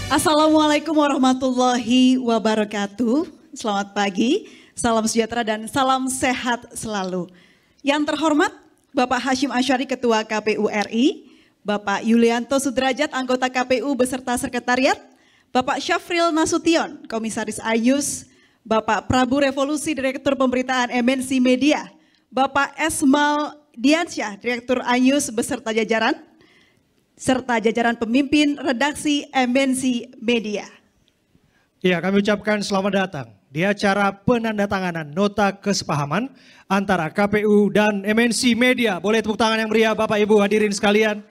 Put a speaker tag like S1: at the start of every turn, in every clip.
S1: Assalamualaikum warahmatullahi wabarakatuh. Selamat pagi, salam sejahtera dan salam sehat selalu. Yang terhormat Bapak Hasyim Asyari Ketua KPU RI, Bapak Yulianto Sudrajat anggota KPU beserta sekretariat, Bapak Syafril Nasution Komisaris Ayus, Bapak Prabu Revolusi Direktur Pemberitaan MNC Media, Bapak Esmal Diansyah Direktur Ayus beserta jajaran, serta jajaran pemimpin redaksi MNC Media.
S2: Ya, kami ucapkan selamat datang di acara penandatanganan nota kesepahaman antara KPU dan MNC Media. Boleh tepuk tangan yang meriah Bapak Ibu hadirin sekalian.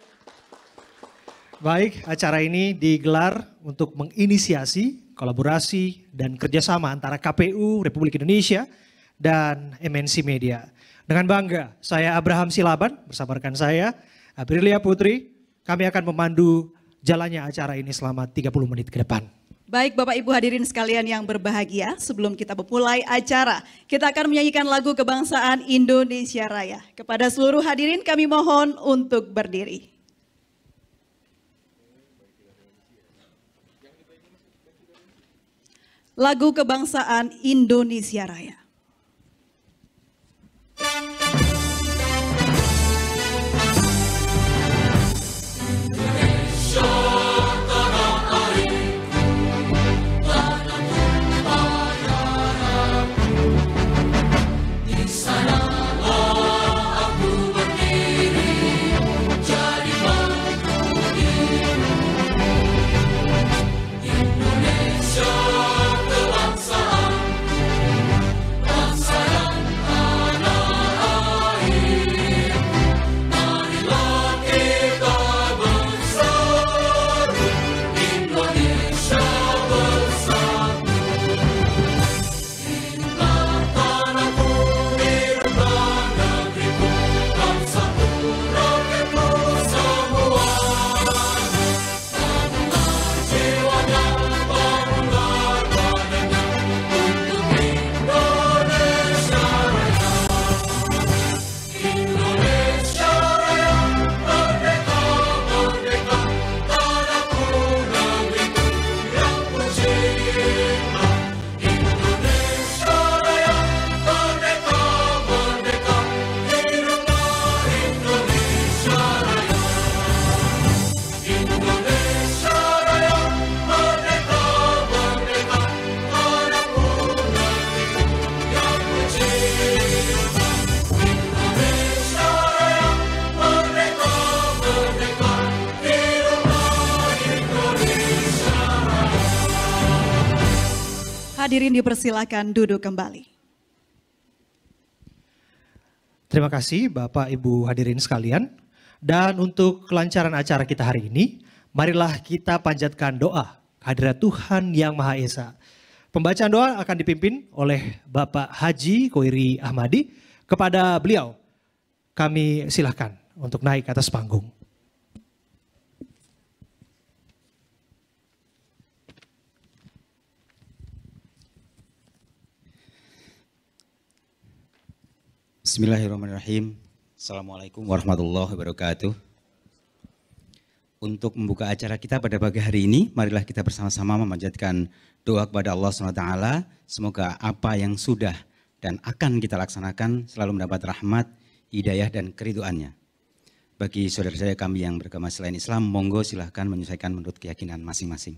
S2: Baik, acara ini digelar untuk menginisiasi kolaborasi dan kerjasama antara KPU Republik Indonesia dan MNC Media. Dengan bangga, saya Abraham Silaban bersama rekan saya Aprilia Putri. Kami akan memandu jalannya acara ini selama 30 menit ke depan.
S1: Baik Bapak Ibu hadirin sekalian yang berbahagia, sebelum kita memulai acara, kita akan menyanyikan lagu kebangsaan Indonesia Raya. Kepada seluruh hadirin kami mohon untuk berdiri. Lagu kebangsaan Indonesia Raya. Hadirin dipersilakan duduk kembali.
S2: Terima kasih Bapak Ibu hadirin sekalian. Dan untuk kelancaran acara kita hari ini, marilah kita panjatkan doa kehadirat Tuhan Yang Maha Esa. Pembacaan doa akan dipimpin oleh Bapak Haji Koiri Ahmadi. Kepada beliau, kami silahkan untuk naik ke atas panggung.
S3: Bismillahirrahmanirrahim. Assalamualaikum warahmatullahi wabarakatuh. Untuk membuka acara kita pada pagi hari ini, marilah kita bersama-sama memanjatkan doa kepada Allah SWT. Semoga apa yang sudah dan akan kita laksanakan selalu mendapat rahmat, hidayah dan keriduannya. Bagi saudara saya kami yang beragama selain Islam, monggo silahkan menyesuaikan menurut keyakinan masing-masing.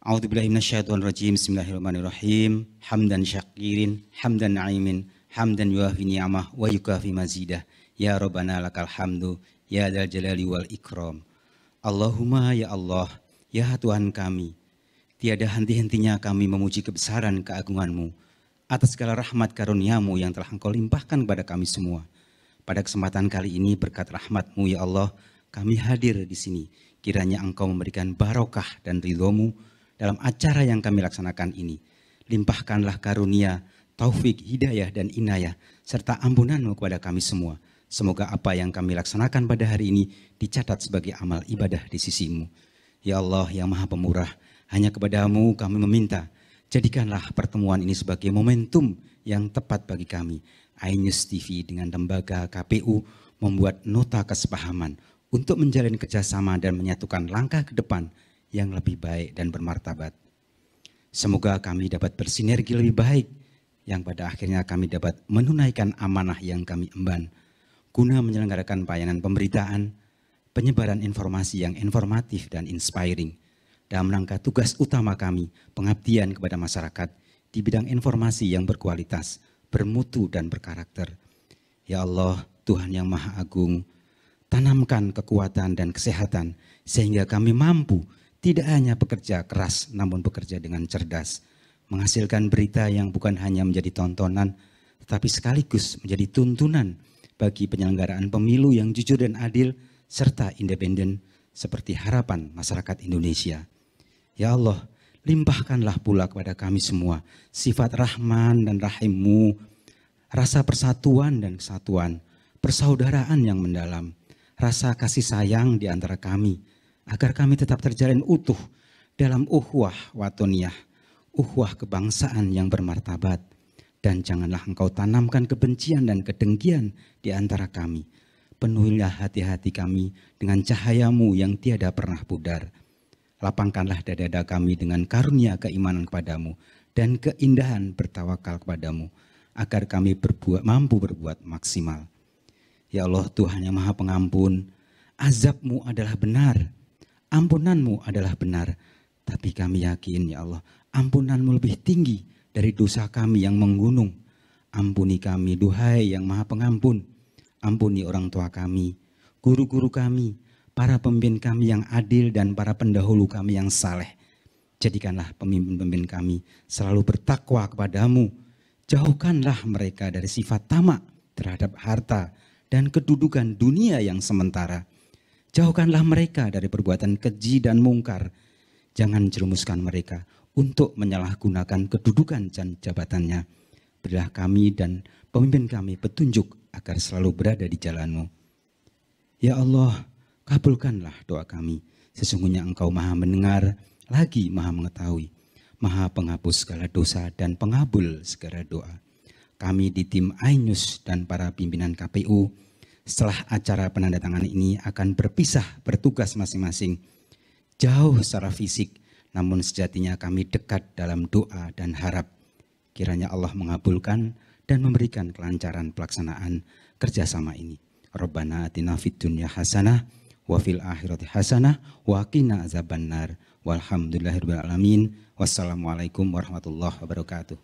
S3: A'udzubillahi minasyaitonirrajim. Bismillahirrahmanirrahim. Hamdan syakirin, hamdan na'imin, hamdan yuafi ni'amah wa yukafi mazidah. Ya Rabbana lakal hamdu, ya dzal jalali wal ikram. Allahumma ya Allah, ya Tuhan kami, tiada henti-hentinya kami memuji kebesaran keagungan-Mu atas segala rahmat karunia-Mu yang telah Engkau limpahkan kepada kami semua. Pada kesempatan kali ini berkat rahmat-Mu ya Allah, kami hadir di sini. Kiranya Engkau memberikan barokah dan ridho-Mu dalam acara yang kami laksanakan ini. Limpahkanlah karunia, taufik, hidayah dan inayah serta ampunan-Mu kepada kami semua. Semoga apa yang kami laksanakan pada hari ini dicatat sebagai amal ibadah di sisi-Mu. Ya Allah yang Maha Pemurah, hanya kepada-Mu kami meminta, jadikanlah pertemuan ini sebagai momentum yang tepat bagi kami. iNews TV dengan lembaga KPU membuat nota kesepahaman untuk menjalin kerjasama dan menyatukan langkah ke depan yang lebih baik dan bermartabat. Semoga kami dapat bersinergi lebih baik, yang pada akhirnya kami dapat menunaikan amanah yang kami emban, guna menyelenggarakan pelayanan pemberitaan, penyebaran informasi yang informatif dan inspiring, dalam rangka tugas utama kami, pengabdian kepada masyarakat di bidang informasi yang berkualitas, bermutu dan berkarakter. Ya Allah, Tuhan yang Maha Agung, tanamkan kekuatan dan kesehatan sehingga kami mampu tidak hanya bekerja keras namun bekerja dengan cerdas, menghasilkan berita yang bukan hanya menjadi tontonan tetapi sekaligus menjadi tuntunan bagi penyelenggaraan pemilu yang jujur dan adil serta independen seperti harapan masyarakat Indonesia. Ya Allah, limpahkanlah pula kepada kami semua sifat Rahman dan Rahim-Mu, rasa persatuan dan kesatuan, persaudaraan yang mendalam, rasa kasih sayang di antara kami, agar kami tetap terjalin utuh dalam ukhuwah watoniyah, ukhuwah kebangsaan yang bermartabat. Dan janganlah Engkau tanamkan kebencian dan kedengkian di antara kami. Penuhilah hati-hati kami dengan cahaya-Mu yang tiada pernah pudar. Lapangkanlah dada-dada kami dengan karunia keimanan kepadamu dan keindahan bertawakal kepadamu, agar kami mampu berbuat maksimal. Ya Allah, Tuhan yang Maha Pengampun, azab-Mu adalah benar, ampunan-Mu adalah benar, tapi kami yakin ya Allah, ampunan-Mu lebih tinggi dari dosa kami yang menggunung. Ampuni kami, duhai yang Maha Pengampun, ampuni orang tua kami, guru-guru kami, para pemimpin kami yang adil dan para pendahulu kami yang saleh. Jadikanlah pemimpin-pemimpin kami selalu bertakwa kepadamu. Jauhkanlah mereka dari sifat tamak terhadap harta dan kedudukan dunia yang sementara. Jauhkanlah mereka dari perbuatan keji dan mungkar. Jangan jerumuskan mereka untuk menyalahgunakan kedudukan dan jabatannya. Berilah kami dan pemimpin kami petunjuk agar selalu berada di jalan-Mu. Ya Allah, kabulkanlah doa kami. Sesungguhnya Engkau Maha mendengar, lagi Maha mengetahui, Maha penghapus segala dosa dan pengabul segala doa. Kami di tim Ainus dan para pimpinan KPU, setelah acara penandatanganan ini akan berpisah bertugas masing-masing. Jauh secara fisik, namun sejatinya kami dekat dalam doa dan harap. Kiranya Allah mengabulkan dan memberikan kelancaran pelaksanaan kerjasama ini. Rabbana atina fid dunya hasanah wa fil akhirati hasanah wa qina azabannar. Walhamdulillahirabbil alamin. Wassalamualaikum warahmatullahi wabarakatuh.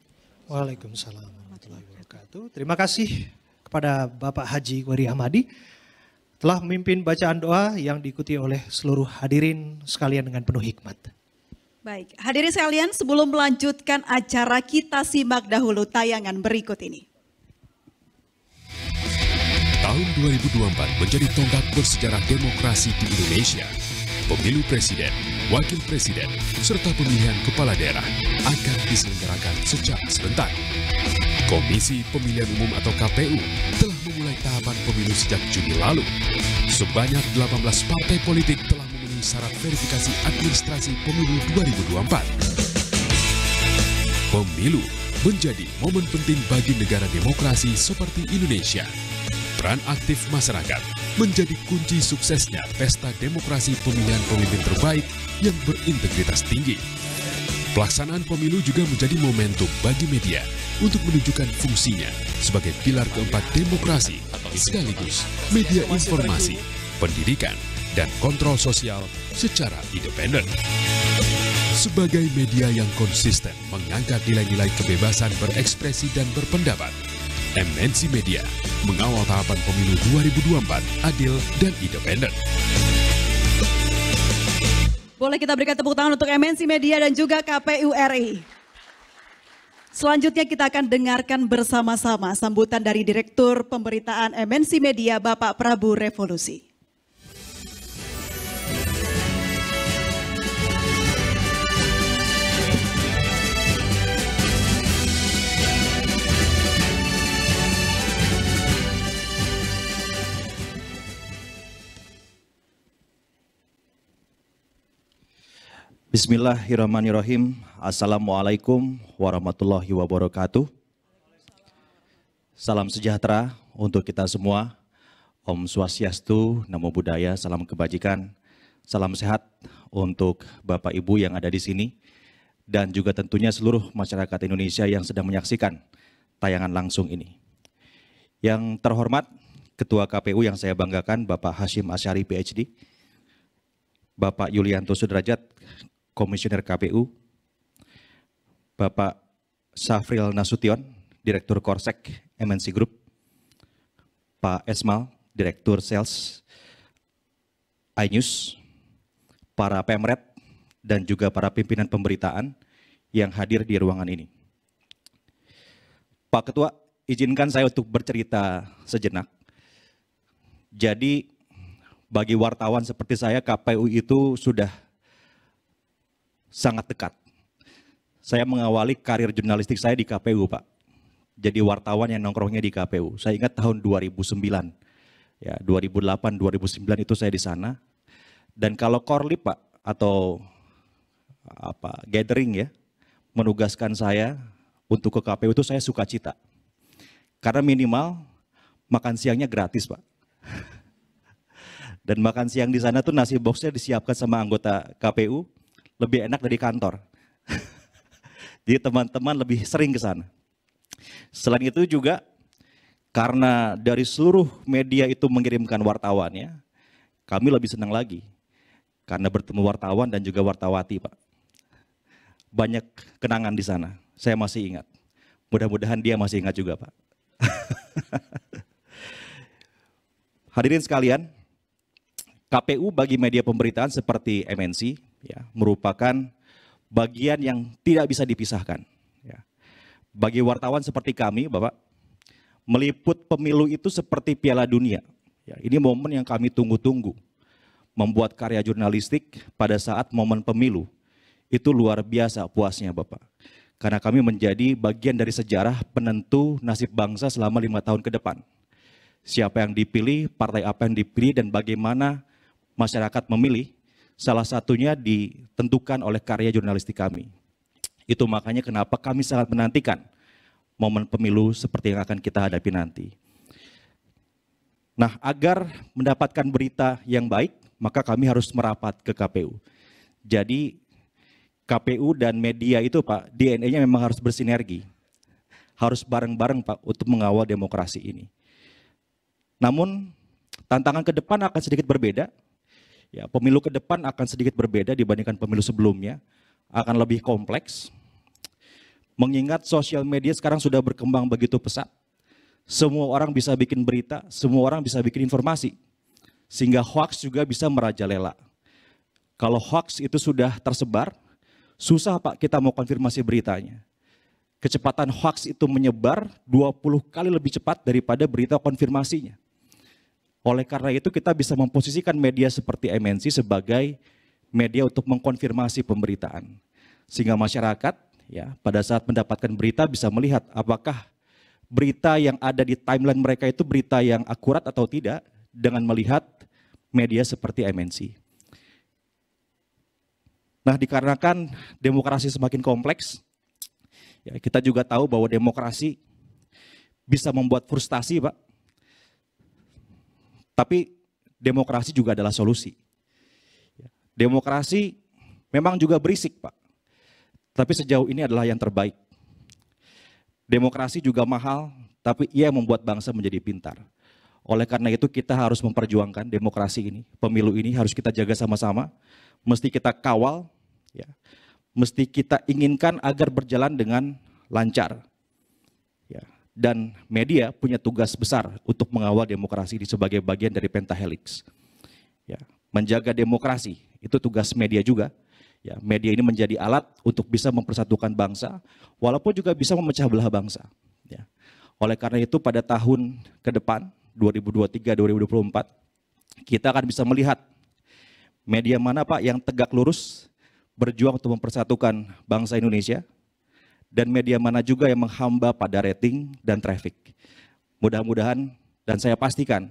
S2: Waalaikumsalam warahmatullahi wabarakatuh. Terima kasih kepada Bapak Haji Wari Ahmadi telah memimpin bacaan doa yang diikuti oleh seluruh hadirin sekalian dengan penuh hikmat.
S1: Baik, hadirin sekalian, sebelum melanjutkan acara kita simak dahulu tayangan berikut ini.
S4: Tahun 2024 menjadi tonggak bersejarah demokrasi di Indonesia. Pemilu presiden, wakil presiden, serta pemilihan kepala daerah akan diselenggarakan secara serentak. Komisi Pemilihan Umum atau KPU telah memulai tahapan pemilu sejak Juni lalu. Sebanyak 18 partai politik telah memenuhi syarat verifikasi administrasi pemilu 2024. Pemilu menjadi momen penting bagi negara demokrasi seperti Indonesia. Peran aktif masyarakat menjadi kunci suksesnya pesta demokrasi pemilihan pemimpin terbaik yang berintegritas tinggi. Pelaksanaan pemilu juga menjadi momentum bagi media untuk menunjukkan fungsinya sebagai pilar keempat demokrasi, sekaligus media informasi, pendidikan, dan kontrol sosial secara independen. Sebagai media yang konsisten mengangkat nilai-nilai kebebasan berekspresi dan berpendapat, MNC Media mengawal tahapan pemilu 2024 adil dan independen.
S1: Boleh kita berikan tepuk tangan untuk MNC Media dan juga KPU RI. Selanjutnya kita akan dengarkan bersama-sama sambutan dari Direktur Pemberitaan MNC Media Bapak Prabu Revolusi.
S5: Bismillahirrahmanirrahim. Assalamualaikum warahmatullahi wabarakatuh. Salam sejahtera untuk kita semua. Om Swastiastu, Namo Buddhaya, salam kebajikan. Salam sehat untuk Bapak Ibu yang ada di sini dan juga tentunya seluruh masyarakat Indonesia yang sedang menyaksikan tayangan langsung ini. Yang terhormat Ketua KPU yang saya banggakan Bapak Hasyim Asyari PhD, Bapak Yulianto Sudrajat, Komisioner KPU, Bapak Syafril Nasution, Direktur Korsek MNC Group, Pak Esmal, Direktur Sales iNews, para Pemret, dan juga para pimpinan pemberitaan yang hadir di ruangan ini. Pak Ketua, izinkan saya untuk bercerita sejenak. Jadi, bagi wartawan seperti saya, KPU itu sudah sangat dekat. Saya mengawali karir jurnalistik saya di KPU, Pak. Jadi wartawan yang nongkrongnya di KPU. Saya ingat tahun 2009. Ya, 2008, 2009 itu saya di sana. Dan kalau korlip, Pak, atau gathering ya, menugaskan saya untuk ke KPU itu saya sukacita. Karena minimal makan siangnya gratis, Pak. Dan makan siang di sana tuh nasi boxnya disiapkan sama anggota KPU lebih enak dari kantor. Jadi teman-teman lebih sering ke sana. Selain itu juga karena dari seluruh media itu mengirimkan wartawannya, kami lebih senang lagi. Karena bertemu wartawan dan juga wartawati, Pak. Banyak kenangan di sana, saya masih ingat. Mudah-mudahan dia masih ingat juga, Pak. Hadirin sekalian, KPU bagi media pemberitaan seperti MNC ya, merupakan bagian yang tidak bisa dipisahkan. Ya. Bagi wartawan seperti kami, Bapak, meliput pemilu itu seperti Piala Dunia. Ya, ini momen yang kami tunggu-tunggu. Membuat karya jurnalistik pada saat momen pemilu, itu luar biasa puasnya, Bapak. Karena kami menjadi bagian dari sejarah penentu nasib bangsa selama 5 tahun ke depan. Siapa yang dipilih, partai apa yang dipilih, dan bagaimana masyarakat memilih, salah satunya ditentukan oleh karya jurnalistik kami. Itu makanya kenapa kami sangat menantikan momen pemilu seperti yang akan kita hadapi nanti. Nah, agar mendapatkan berita yang baik, maka kami harus merapat ke KPU. Jadi KPU dan media itu, Pak, DNA-nya memang harus bersinergi. Harus bareng-bareng, Pak, untuk mengawal demokrasi ini. Namun tantangan ke depan akan sedikit berbeda. Ya, pemilu ke depan akan sedikit berbeda dibandingkan pemilu sebelumnya, akan lebih kompleks. Mengingat sosial media sekarang sudah berkembang begitu pesat, semua orang bisa bikin berita, semua orang bisa bikin informasi, sehingga hoax juga bisa merajalela. Kalau hoax itu sudah tersebar, susah, Pak, kita mau konfirmasi beritanya. Kecepatan hoax itu menyebar 20 kali lebih cepat daripada berita konfirmasinya. Oleh karena itu kita bisa memposisikan media seperti MNC sebagai media untuk mengkonfirmasi pemberitaan. Sehingga masyarakat ya pada saat mendapatkan berita bisa melihat apakah berita yang ada di timeline mereka itu berita yang akurat atau tidak dengan melihat media seperti MNC. Nah, dikarenakan demokrasi semakin kompleks, ya, kita juga tahu bahwa demokrasi bisa membuat frustasi, Pak. Tapi demokrasi juga adalah solusi. Demokrasi memang juga berisik, Pak. Tapi sejauh ini adalah yang terbaik. Demokrasi juga mahal, tapi ia membuat bangsa menjadi pintar. Oleh karena itu kita harus memperjuangkan demokrasi ini. Pemilu ini harus kita jaga sama-sama. Mesti kita kawal, ya. Mesti kita inginkan agar berjalan dengan lancar. Ya. Dan media punya tugas besar untuk mengawal demokrasi ini sebagai bagian dari pentahelix. Ya, menjaga demokrasi itu tugas media juga. Ya, media ini menjadi alat untuk bisa mempersatukan bangsa, walaupun juga bisa memecah belah bangsa. Ya. Oleh karena itu pada tahun ke depan 2023-2024 kita akan bisa melihat media mana, Pak, yang tegak lurus berjuang untuk mempersatukan bangsa Indonesia. Dan media mana juga yang menghamba pada rating dan traffic. Mudah-mudahan dan saya pastikan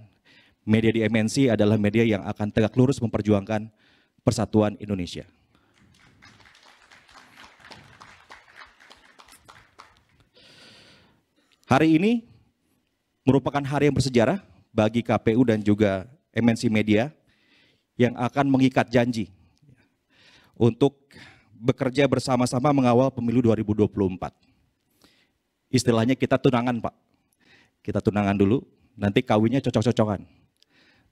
S5: media di MNC adalah media yang akan tegak lurus memperjuangkan persatuan Indonesia. Hari ini merupakan hari yang bersejarah bagi KPU dan juga MNC Media yang akan mengikat janji untuk bekerja bersama-sama mengawal pemilu 2024. Istilahnya kita tunangan, Pak. Kita tunangan dulu, nanti kawinnya cocok-cocokan.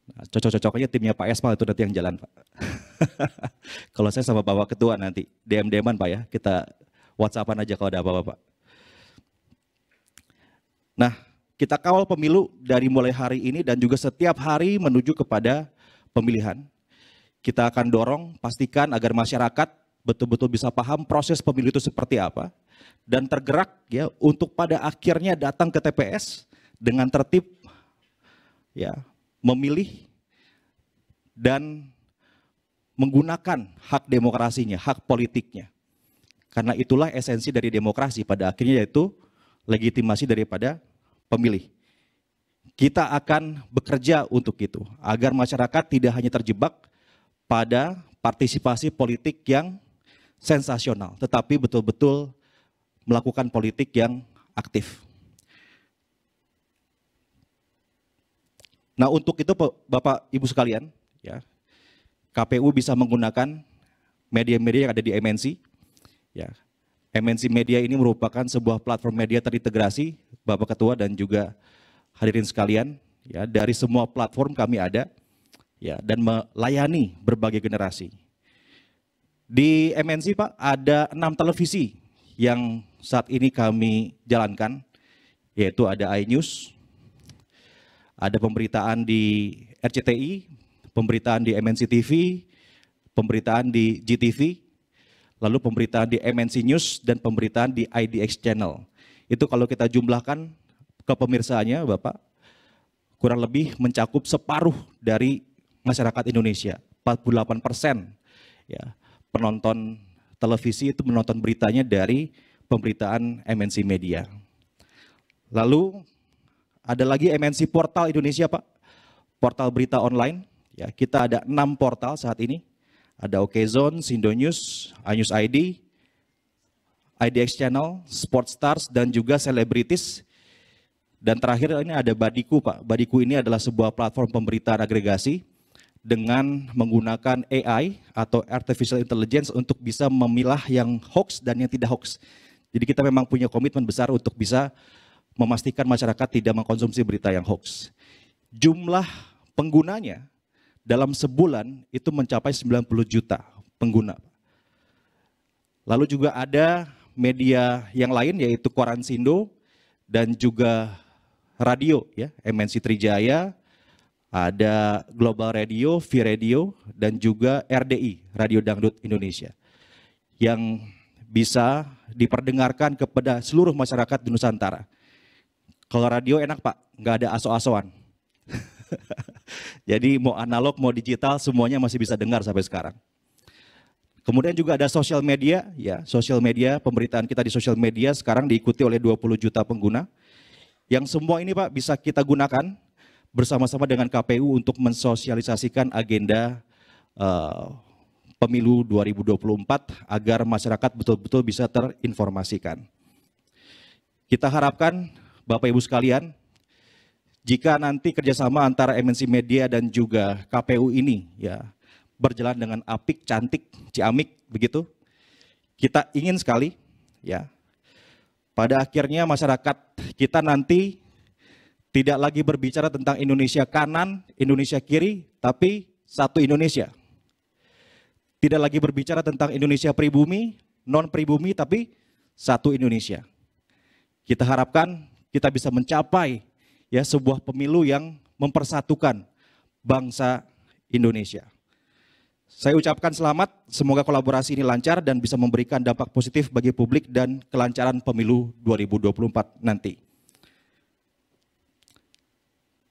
S5: Nah, cocok-cocokannya timnya Pak Esmal itu nanti yang jalan, Pak. Kalau saya sama Bapak Ketua nanti, DM-an Pak ya, kita WhatsAppan aja kalau ada apa-apa, Pak. Nah, kita kawal pemilu dari mulai hari ini dan juga setiap hari menuju kepada pemilihan. Kita akan dorong, pastikan agar masyarakat betul-betul bisa paham proses pemilu itu seperti apa dan tergerak ya untuk pada akhirnya datang ke TPS dengan tertib ya, memilih dan menggunakan hak demokrasinya, hak politiknya. Karena itulah esensi dari demokrasi pada akhirnya, yaitu legitimasi daripada pemilih. Kita akan bekerja untuk itu, agar masyarakat tidak hanya terjebak pada partisipasi politik yang sensasional, tetapi betul-betul melakukan politik yang aktif. Nah, untuk itu Bapak Ibu sekalian, ya, KPU bisa menggunakan media-media yang ada di MNC. Ya, MNC Media ini merupakan sebuah platform media terintegrasi, Bapak Ketua dan juga hadirin sekalian. Ya, dari semua platform kami ada, ya, dan melayani berbagai generasi. Di MNC Pak ada 6 televisi yang saat ini kami jalankan, yaitu ada iNews, ada pemberitaan di RCTI, pemberitaan di MNC TV, pemberitaan di GTV, lalu pemberitaan di MNC News, dan pemberitaan di IDX Channel. Itu kalau kita jumlahkan ke pemirsaannya Bapak, kurang lebih mencakup separuh dari masyarakat Indonesia, 48% ya, penonton televisi itu menonton beritanya dari pemberitaan MNC Media. Lalu ada lagi MNC Portal Indonesia Pak, portal berita online. Ya, kita ada 6 portal saat ini. Ada Okezone, Sindo News, iNews ID, IDX Channel, Sports Stars, dan juga Celebrities. Dan terakhir ini ada Badiku Pak. Badiku ini adalah sebuah platform pemberitaan agregasi dengan menggunakan AI atau Artificial Intelligence untuk bisa memilah yang hoax dan yang tidak hoax. Jadi kita memang punya komitmen besar untuk bisa memastikan masyarakat tidak mengkonsumsi berita yang hoax. Jumlah penggunanya dalam sebulan itu mencapai 90 juta pengguna. Lalu juga ada media yang lain yaitu Koran Sindo dan juga radio ya, MNC Trijaya, ada Global Radio, V Radio, dan juga RDI, Radio Dangdut Indonesia, yang bisa diperdengarkan kepada seluruh masyarakat di Nusantara. Kalau radio enak Pak, nggak ada aso-asoan. Jadi mau analog, mau digital, semuanya masih bisa dengar sampai sekarang. Kemudian juga ada sosial media, ya, sosial media, pemberitaan kita di sosial media sekarang diikuti oleh 20 juta pengguna. Yang semua ini Pak bisa kita gunakan bersama-sama dengan KPU untuk mensosialisasikan agenda pemilu 2024 agar masyarakat betul-betul bisa terinformasikan. Kita harapkan Bapak Ibu sekalian, jika nanti kerjasama antara MNC Media dan juga KPU ini ya berjalan dengan apik, cantik, ciamik begitu, kita ingin sekali ya pada akhirnya masyarakat kita nanti tidak lagi berbicara tentang Indonesia kanan, Indonesia kiri, tapi satu Indonesia. Tidak lagi berbicara tentang Indonesia pribumi, non pribumi, tapi satu Indonesia. Kita harapkan kita bisa mencapai ya sebuah pemilu yang mempersatukan bangsa Indonesia. Saya ucapkan selamat, semoga kolaborasi ini lancar dan bisa memberikan dampak positif bagi publik dan kelancaran pemilu 2024 nanti.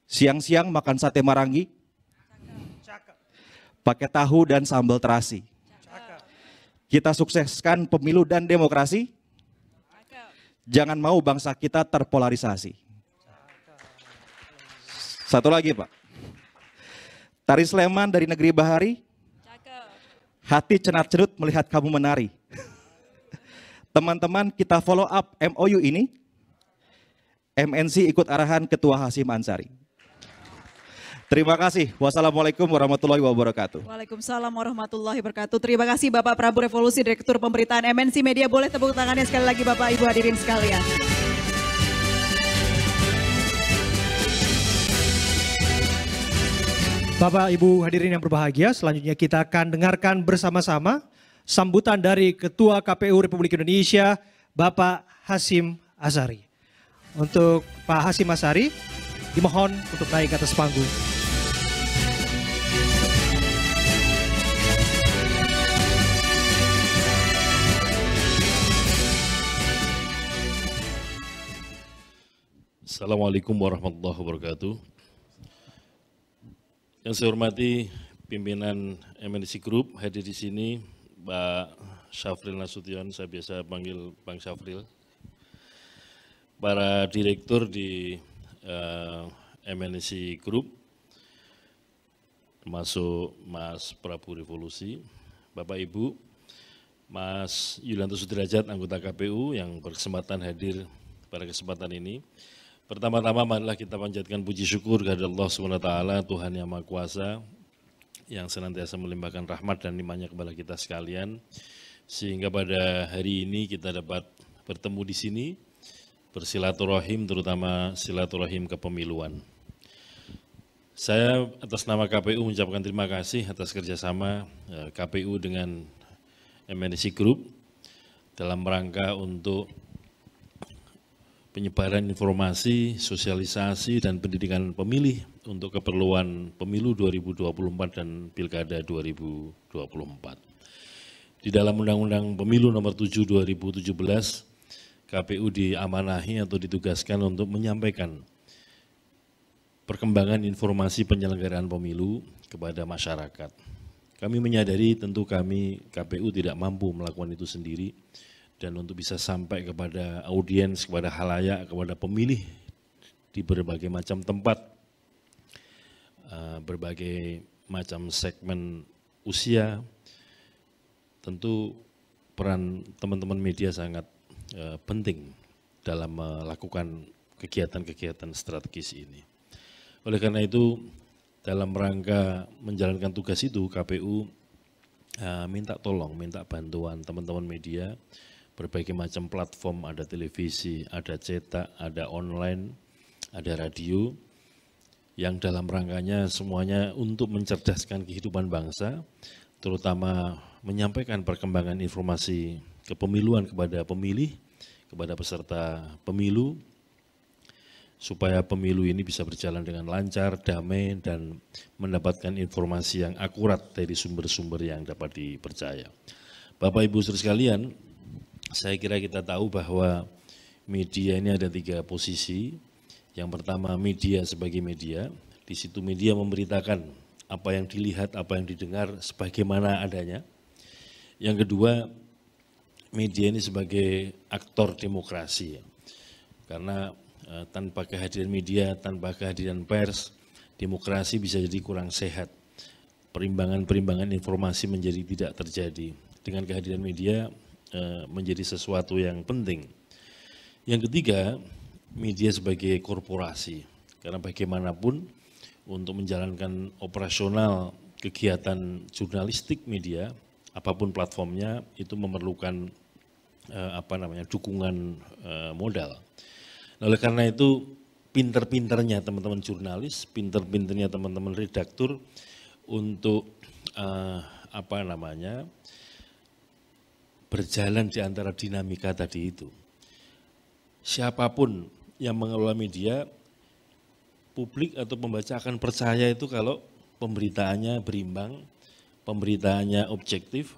S5: Siang-siang makan sate marangi, pakai tahu dan sambal terasi. Kita sukseskan pemilu dan demokrasi, jangan mau bangsa kita terpolarisasi. Satu lagi Pak, tari Sleman dari negeri bahari, hati cenat-cenut melihat kamu menari. Teman-teman kita follow up MOU ini, MNC ikut arahan Ketua Hasyim Ansari. Terima kasih. Wassalamualaikum warahmatullahi wabarakatuh.
S1: Waalaikumsalam warahmatullahi wabarakatuh. Terima kasih Bapak Prabu Revolusi, Direktur Pemberitaan MNC Media. Boleh tepuk tangannya sekali lagi Bapak Ibu hadirin sekalian.
S2: Bapak Ibu hadirin yang berbahagia, selanjutnya kita akan dengarkan bersama-sama sambutan dari Ketua KPU Republik Indonesia, Bapak Hasyim Asyari. Untuk Pak Hasyim Asyari, dimohon untuk naik ke atas panggung.
S6: Assalamualaikum warahmatullahi wabarakatuh. Yang saya hormati pimpinan MNC Group hadir di sini, Pak Syafril Nasution, saya biasa panggil Bang Syafril. Para direktur di MNC Group, termasuk Mas Prabu Revolusi, Bapak Ibu, Mas Yulianto Sudrajat, anggota KPU yang berkesempatan hadir pada kesempatan ini. Pertama-tama marilah kita panjatkan puji syukur kepada Allah SWT, Tuhan Yang Maha Kuasa, yang senantiasa melimpahkan rahmat dan nikmat-Nya kepada kita sekalian, sehingga pada hari ini kita dapat bertemu di sini, bersilaturahim, terutama silaturahim kepemiluan. Saya atas nama KPU mengucapkan terima kasih atas kerjasama KPU dengan MNC Group dalam rangka untuk penyebaran informasi, sosialisasi, dan pendidikan pemilih untuk keperluan pemilu 2024 dan Pilkada 2024. Di dalam Undang-Undang Pemilu Nomor 7 2017, KPU diamanahi atau ditugaskan untuk menyampaikan perkembangan informasi penyelenggaraan pemilu kepada masyarakat. Kami menyadari tentu kami KPU tidak mampu melakukan itu sendiri, dan untuk bisa sampai kepada audiens, kepada khalayak, kepada pemilih di berbagai macam tempat, berbagai macam segmen usia, tentu peran teman-teman media sangat penting dalam melakukan kegiatan-kegiatan strategis ini. Oleh karena itu, dalam rangka menjalankan tugas itu, KPU minta tolong, minta bantuan teman-teman media, berbagai macam platform, ada televisi, ada cetak, ada online, ada radio, yang dalam rangkanya semuanya untuk mencerdaskan kehidupan bangsa, terutama menyampaikan perkembangan informasi kepemiluan kepada pemilih, kepada peserta pemilu, supaya pemilu ini bisa berjalan dengan lancar, damai, dan mendapatkan informasi yang akurat dari sumber-sumber yang dapat dipercaya. Bapak Ibu saudara sekalian, saya kira kita tahu bahwa media ini ada 3 posisi. Yang pertama media sebagai media, di situ media memberitakan apa yang dilihat, apa yang didengar sebagaimana adanya. Yang kedua, media ini sebagai aktor demokrasi. Karena tanpa kehadiran media, tanpa kehadiran pers, demokrasi bisa jadi kurang sehat. Perimbangan-perimbangan informasi menjadi tidak terjadi. Dengan kehadiran media, menjadi sesuatu yang penting. Yang ketiga, media sebagai korporasi, karena bagaimanapun untuk menjalankan operasional kegiatan jurnalistik media, apapun platformnya, itu memerlukan dukungan modal. Oleh karena itu, pinter-pinternya teman-teman jurnalis, pinter-pinternya teman-teman redaktur untuk berjalan di antara dinamika tadi itu. Siapapun yang mengelola media, publik atau pembaca akan percaya itu kalau pemberitaannya berimbang, pemberitaannya objektif,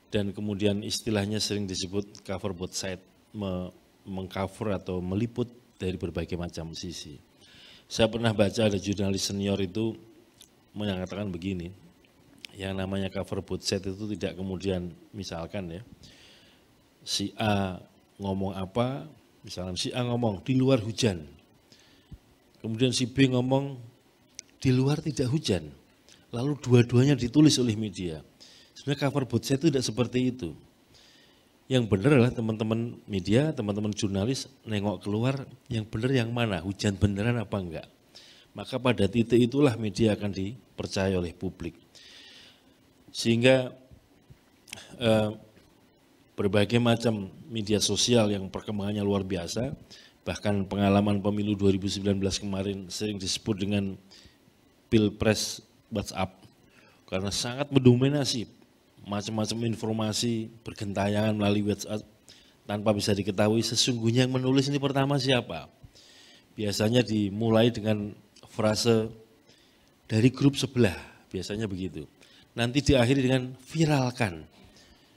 S6: dan kemudian istilahnya sering disebut cover both side, mengcover atau meliput dari berbagai macam sisi. Saya pernah baca ada jurnalis senior itu mengatakan begini, yang namanya cover both side itu tidak kemudian misalkan ya, si A ngomong apa, misalkan si A ngomong di luar hujan, kemudian si B ngomong di luar tidak hujan, lalu dua-duanya ditulis oleh media. Sebenarnya cover both side itu tidak seperti itu. Yang benar adalah teman-teman media, teman-teman jurnalis nengok keluar, yang benar yang mana, hujan beneran apa enggak. maka pada titik itulah media akan dipercaya oleh publik. Sehingga berbagai macam media sosial yang perkembangannya luar biasa, bahkan pengalaman pemilu 2019 kemarin sering disebut dengan pilpres WhatsApp, karena sangat mendominasi macam-macam informasi bergentayangan melalui WhatsApp tanpa bisa diketahui sesungguhnya yang menulis ini pertama siapa. Biasanya dimulai dengan frase dari grup sebelah, biasanya begitu. Nanti diakhiri dengan viralkan.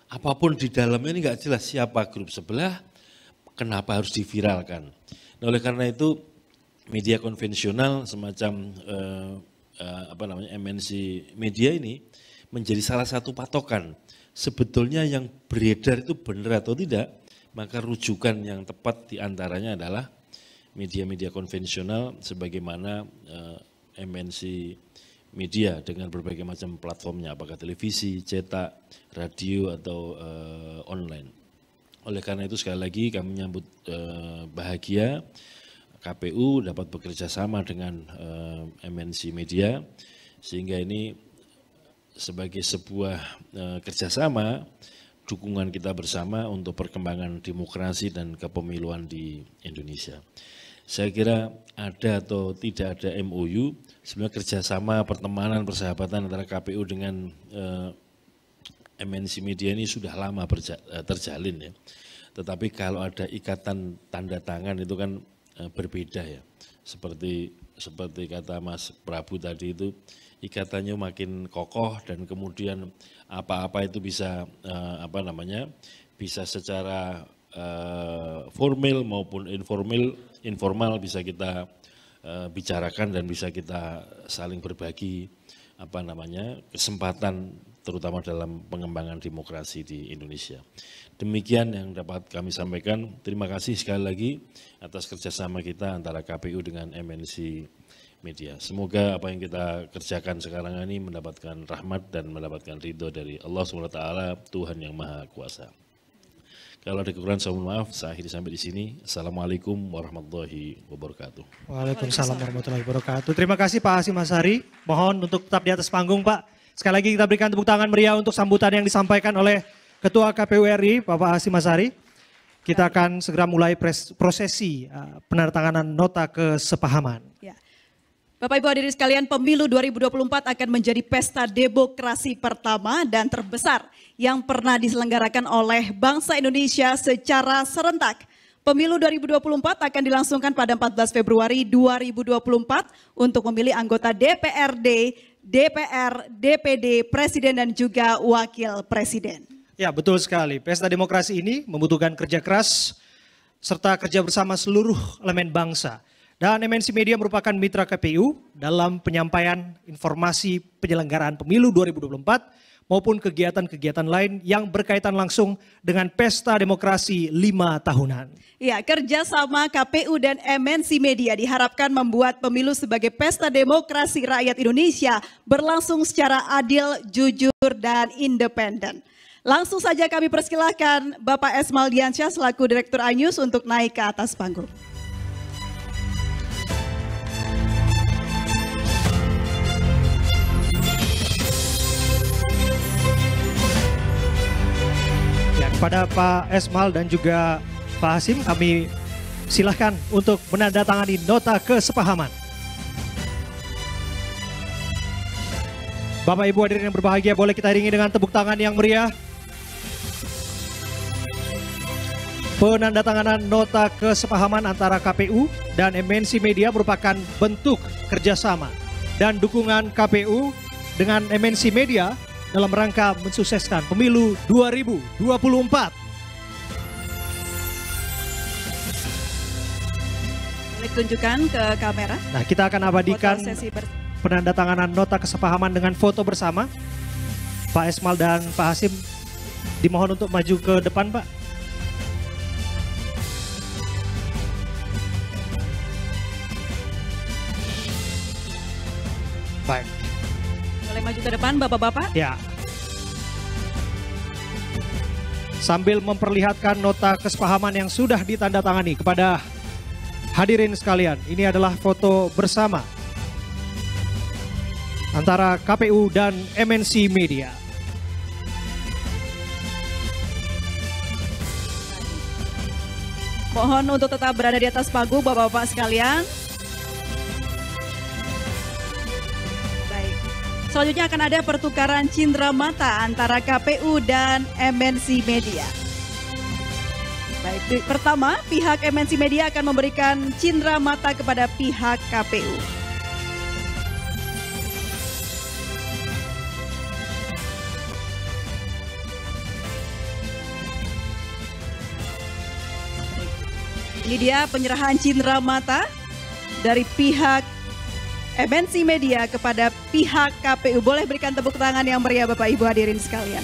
S6: Apapun di dalamnya ini nggak jelas siapa grup sebelah, kenapa harus diviralkan. Nah, oleh karena itu media konvensional semacam MNC media ini menjadi salah satu patokan. Sebetulnya yang beredar itu benar atau tidak, maka rujukan yang tepat diantaranya adalah media-media konvensional sebagaimana MNC media dengan berbagai macam platformnya, apakah televisi, cetak, radio, atau online. Oleh karena itu sekali lagi kami menyambut bahagia KPU dapat bekerja sama dengan MNC Media, sehingga ini sebagai sebuah kerjasama, dukungan kita bersama untuk perkembangan demokrasi dan kepemiluan di Indonesia. Saya kira ada atau tidak ada MOU, sebenarnya kerjasama, pertemanan, persahabatan antara KPU dengan MNC Media ini sudah lama terjalin ya. Tetapi kalau ada ikatan tanda tangan itu kan berbeda ya. Seperti kata Mas Prabu tadi itu, ikatannya makin kokoh dan kemudian apa-apa itu bisa bisa secara formal maupun informal bisa kita bicarakan dan bisa kita saling berbagi kesempatan terutama dalam pengembangan demokrasi di Indonesia. Demikian yang dapat kami sampaikan. Terima kasih sekali lagi atas kerjasama kita antara KPU dengan MNC Media. Semoga apa yang kita kerjakan sekarang ini mendapatkan rahmat dan mendapatkan ridho dari Allah SWT, Tuhan yang Maha Kuasa. Kalau ada kekurangan saya mohon maaf, saya akhiri sampai di sini. Assalamualaikum warahmatullahi wabarakatuh.
S2: Waalaikumsalam warahmatullahi wabarakatuh. Terima kasih Pak Hasyim Asyari. Mohon untuk tetap di atas panggung Pak. Sekali lagi kita berikan tepuk tangan meriah untuk sambutan yang disampaikan oleh Ketua KPU RI, Bapak Hasyim Asyari. Kita akan segera mulai prosesi penandatanganan nota kesepahaman.
S1: Ya. Bapak Ibu hadirin sekalian, pemilu 2024 akan menjadi pesta demokrasi pertama dan terbesar yang pernah diselenggarakan oleh bangsa Indonesia secara serentak. Pemilu 2024 akan dilangsungkan pada 14 Februari 2024 untuk memilih anggota DPRD, DPR, DPD, Presiden dan juga Wakil Presiden.
S2: Ya betul sekali, pesta demokrasi ini membutuhkan kerja keras serta kerja bersama seluruh elemen bangsa. Dan MNC Media merupakan mitra KPU dalam penyampaian informasi penyelenggaraan pemilu 2024 maupun kegiatan-kegiatan lain yang berkaitan langsung dengan pesta demokrasi 5 tahunan.
S1: Ya, kerjasama KPU dan MNC Media diharapkan membuat pemilu sebagai pesta demokrasi rakyat Indonesia berlangsung secara adil, jujur, dan independen. Langsung saja kami persilahkan Bapak Esmal Diansyah selaku Direktur Anyus untuk naik ke atas panggung.
S2: Kepada Pak Esmal dan juga Pak Hasyim, kami silahkan untuk menandatangani nota kesepahaman. Bapak Ibu hadirin yang berbahagia, boleh kita iringi dengan tepuk tangan yang meriah. Penandatanganan nota kesepahaman antara KPU dan MNC Media merupakan bentuk kerjasama dan dukungan KPU dengan MNC Media dalam rangka mensukseskan pemilu 2024.
S1: Boleh tunjukkan ke kamera.
S2: Nah, kita akan abadikan penandatanganan nota kesepahaman dengan foto bersama. Pak Esmal dan Pak Hasyim dimohon untuk maju ke depan, Pak. Baik.
S1: Boleh maju ke depan Bapak-Bapak?
S2: Ya. Sambil memperlihatkan nota kesepahaman yang sudah ditandatangani kepada hadirin sekalian. Ini adalah foto bersama antara KPU dan MNC Media.
S1: Mohon untuk tetap berada di atas panggung Bapak-bapak sekalian. Baik. Selanjutnya akan ada pertukaran cindera mata antara KPU dan MNC Media. Baik, pertama pihak MNC Media akan memberikan cindera mata kepada pihak KPU. Ini dia penyerahan cindera mata dari pihak MNC Media kepada pihak KPU. Boleh berikan tepuk tangan yang meriah Bapak Ibu hadirin sekalian.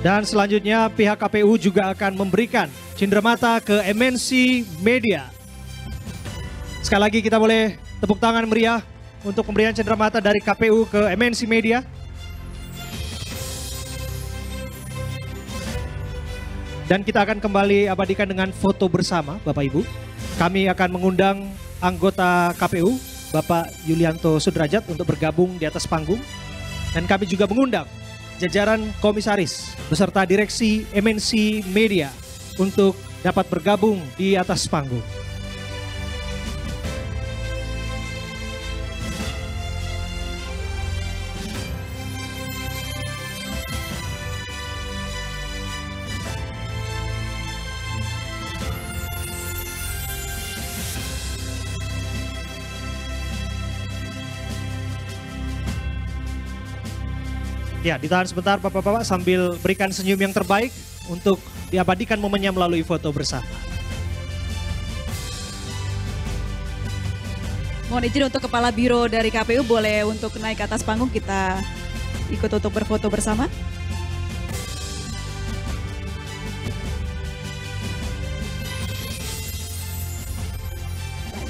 S2: Dan selanjutnya pihak KPU juga akan memberikan cindera mata ke MNC Media. Sekali lagi kita boleh tepuk tangan meriah untuk pemberian cindera mata dari KPU ke MNC Media. Dan kita akan kembali abadikan dengan foto bersama Bapak Ibu. Kami akan mengundang anggota KPU Bapak Yulianto Sudrajat untuk bergabung di atas panggung. Dan kami juga mengundang jajaran komisaris beserta direksi MNC Media untuk dapat bergabung di atas panggung. Ya, ditahan sebentar Bapak-bapak sambil berikan senyum yang terbaik untuk diabadikan momennya melalui foto bersama.
S1: Mohon izin untuk Kepala Biro dari KPU boleh untuk naik ke atas panggung, kita ikut untuk berfoto bersama.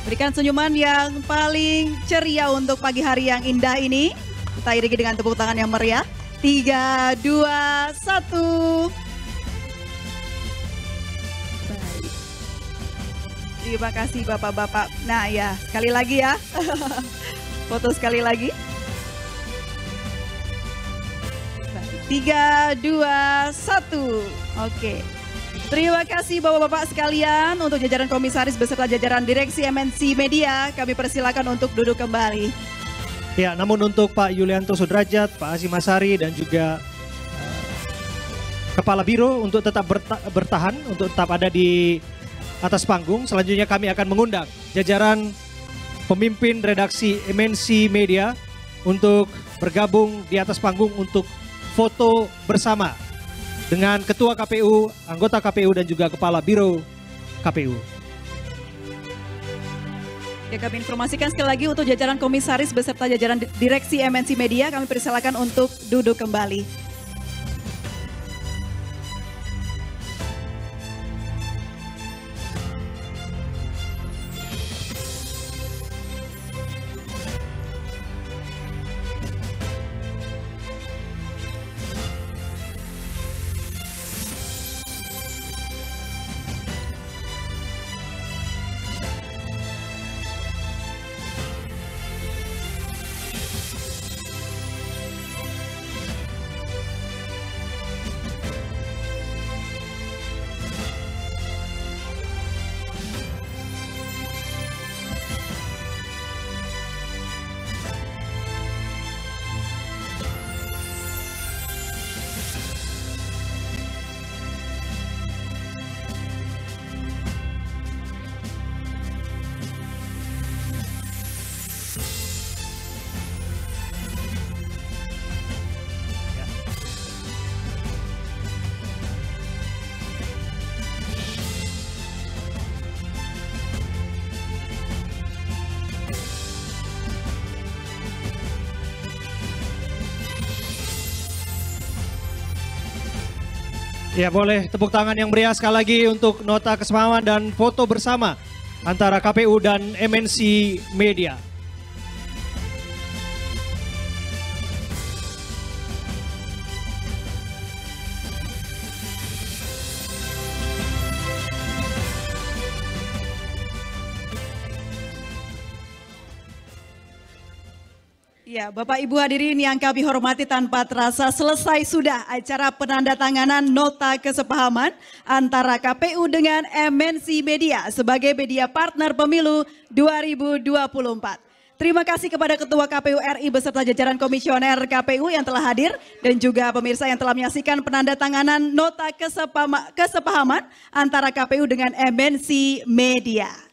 S1: Berikan senyuman yang paling ceria untuk pagi hari yang indah ini. Kita iringi dengan tepuk tangan yang meriah. 3, 2, 1. Baik. Terima kasih Bapak-bapak. Nah ya, sekali lagi ya. Foto sekali lagi. Baik. 3, 2, 1. Oke. Terima kasih Bapak-bapak sekalian untuk jajaran komisaris beserta jajaran direksi MNC Media. Kami persilakan untuk duduk kembali.
S2: Ya, namun untuk Pak Yulianto Sudrajat, Pak Hasyim Asyari dan juga Kepala Biro untuk tetap bertahan, untuk tetap ada di atas panggung. Selanjutnya kami akan mengundang jajaran pemimpin redaksi MNC Media untuk bergabung di atas panggung untuk foto bersama dengan Ketua KPU, anggota KPU dan juga Kepala Biro KPU.
S1: Ya, kami informasikan sekali lagi untuk jajaran komisaris beserta jajaran direksi MNC Media, kami persilakan untuk duduk kembali.
S2: Ya, boleh tepuk tangan yang meriah sekali lagi untuk nota kesepahaman dan foto bersama antara KPU dan MNC Media.
S1: Ya, Bapak Ibu hadirin yang kami hormati, tanpa terasa selesai sudah acara penandatanganan nota kesepahaman antara KPU dengan MNC Media sebagai media partner pemilu 2024. Terima kasih kepada Ketua KPU RI beserta jajaran komisioner KPU yang telah hadir dan juga pemirsa yang telah menyaksikan penandatanganan nota kesepahaman antara KPU dengan MNC Media.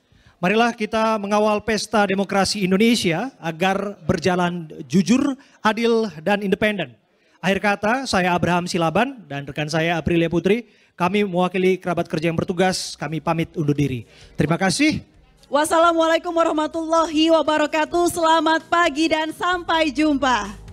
S2: Marilah kita mengawal pesta demokrasi Indonesia agar berjalan jujur, adil, dan independen. Akhir kata, saya Abraham Silaban dan rekan saya Aprilia Putri. Kami mewakili kerabat kerja yang bertugas, kami pamit undur diri. Terima kasih.
S1: Wassalamualaikum warahmatullahi wabarakatuh. Selamat pagi dan sampai jumpa.